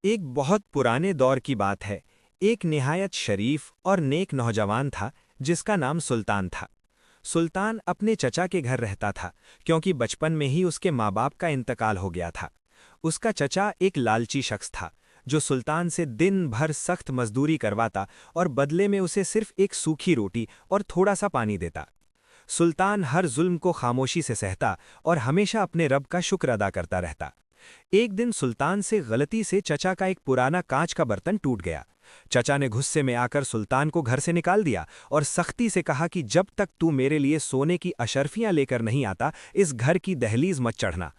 एक बहुत पुराने दौर की बात है। एक निहायत शरीफ और नेक नौजवान था जिसका नाम सुल्तान था। सुल्तान अपने चचा के घर रहता था क्योंकि बचपन में ही उसके माँ बाप का इंतकाल हो गया था। उसका चचा एक लालची शख्स था जो सुल्तान से दिन भर सख्त मजदूरी करवाता और बदले में उसे सिर्फ एक सूखी रोटी और थोड़ा सा पानी देता। सुल्तान हर जुल्म को खामोशी से सहता और हमेशा अपने रब का शुक्र अदा करता रहता। एक दिन सुल्तान से गलती से चचा का एक पुराना कांच का बर्तन टूट गया। चचा ने गुस्से में आकर सुल्तान को घर से निकाल दिया और सख्ती से कहा कि जब तक तू मेरे लिए सोने की अशर्फियां लेकर नहीं आता, इस घर की दहलीज मत चढ़ना।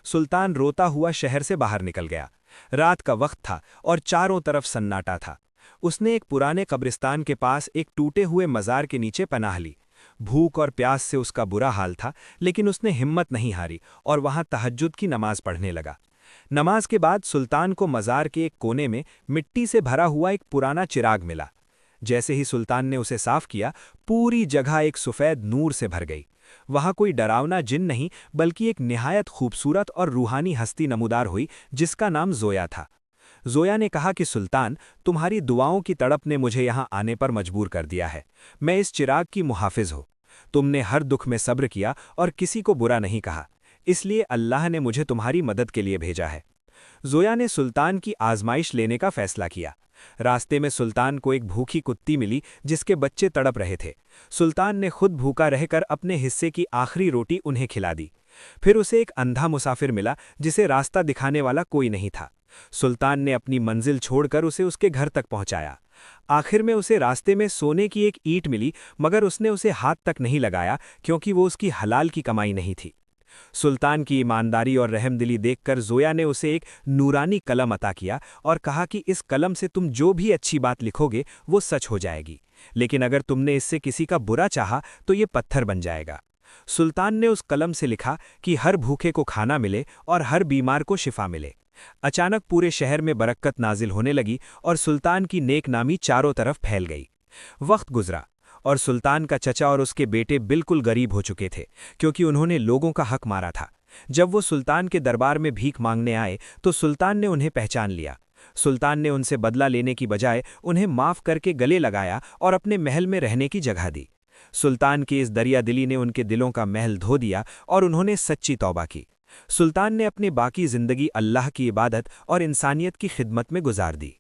सुल्तान रोता हुआ शहर से बाहर निकल गया। रात का वक्त था और चारों तरफ सन्नाटा था। उसने एक पुराने कब्रिस्तान के पास एक टूटे हुए मजार के नीचे पनाह ली। भूख और प्यास से उसका बुरा हाल था, लेकिन उसने हिम्मत नहीं हारी और वहां तहज्जुद की नमाज पढ़ने लगा। नमाज के बाद सुल्तान को मजार के एक कोने में मिट्टी से भरा हुआ एक पुराना चिराग मिला। जैसे ही सुल्तान ने उसे साफ किया, पूरी जगह एक सफ़ेद नूर से भर गई। वहां कोई डरावना जिन नहीं, बल्कि एक निहायत खूबसूरत और रूहानी हस्ती नमूदार हुई जिसका नाम जोया था। जोया ने कहा कि सुल्तान, तुम्हारी दुआओं की तड़प ने मुझे यहाँ आने पर मजबूर कर दिया है। मैं इस चिराग की मुहाफिज हूँ। तुमने हर दुख में सब्र किया और किसी को बुरा नहीं कहा, इसलिए अल्लाह ने मुझे तुम्हारी मदद के लिए भेजा है। जोया ने सुल्तान की आजमाइश लेने का फैसला किया। रास्ते में सुल्तान को एक भूखी कुत्ती मिली जिसके बच्चे तड़प रहे थे। सुल्तान ने खुद भूखा रहकर अपने हिस्से की आखिरी रोटी उन्हें खिला दी। फिर उसे एक अंधा मुसाफिर मिला जिसे रास्ता दिखाने वाला कोई नहीं था। सुल्तान ने अपनी मंजिल छोड़कर उसे उसके घर तक पहुंचाया। आखिर में उसे रास्ते में सोने की एक ईंट मिली, मगर उसने उसे हाथ तक नहीं लगाया क्योंकि वो उसकी हलाल की कमाई नहीं थी। सुल्तान की ईमानदारी और रहमदिली देखकर जोया ने उसे एक नूरानी कलम अता किया और कहा कि इस कलम से तुम जो भी अच्छी बात लिखोगे वो सच हो जाएगी, लेकिन अगर तुमने इससे किसी का बुरा चाहा तो ये पत्थर बन जाएगा। सुल्तान ने उस कलम से लिखा कि हर भूखे को खाना मिले और हर बीमार को शिफा मिले। अचानक पूरे शहर में बरकत नाजिल होने लगी और सुल्तान की नेक नामी चारों तरफ फैल गई। वक्त गुजरा और सुल्तान का चचा और उसके बेटे बिल्कुल गरीब हो चुके थे क्योंकि उन्होंने लोगों का हक मारा था। जब वो सुल्तान के दरबार में भीख मांगने आए तो सुल्तान ने उन्हें पहचान लिया। सुल्तान ने उनसे बदला लेने की बजाय उन्हें माफ करके गले लगाया और अपने महल में रहने की जगह दी। सुल्तान की इस दरिया दिली ने उनके दिलों का महल धो दिया और उन्होंने सच्ची तौबा की। सुल्तान ने अपनी बाकी जिंदगी अल्लाह की इबादत और इंसानियत की खिदमत में गुजार दी।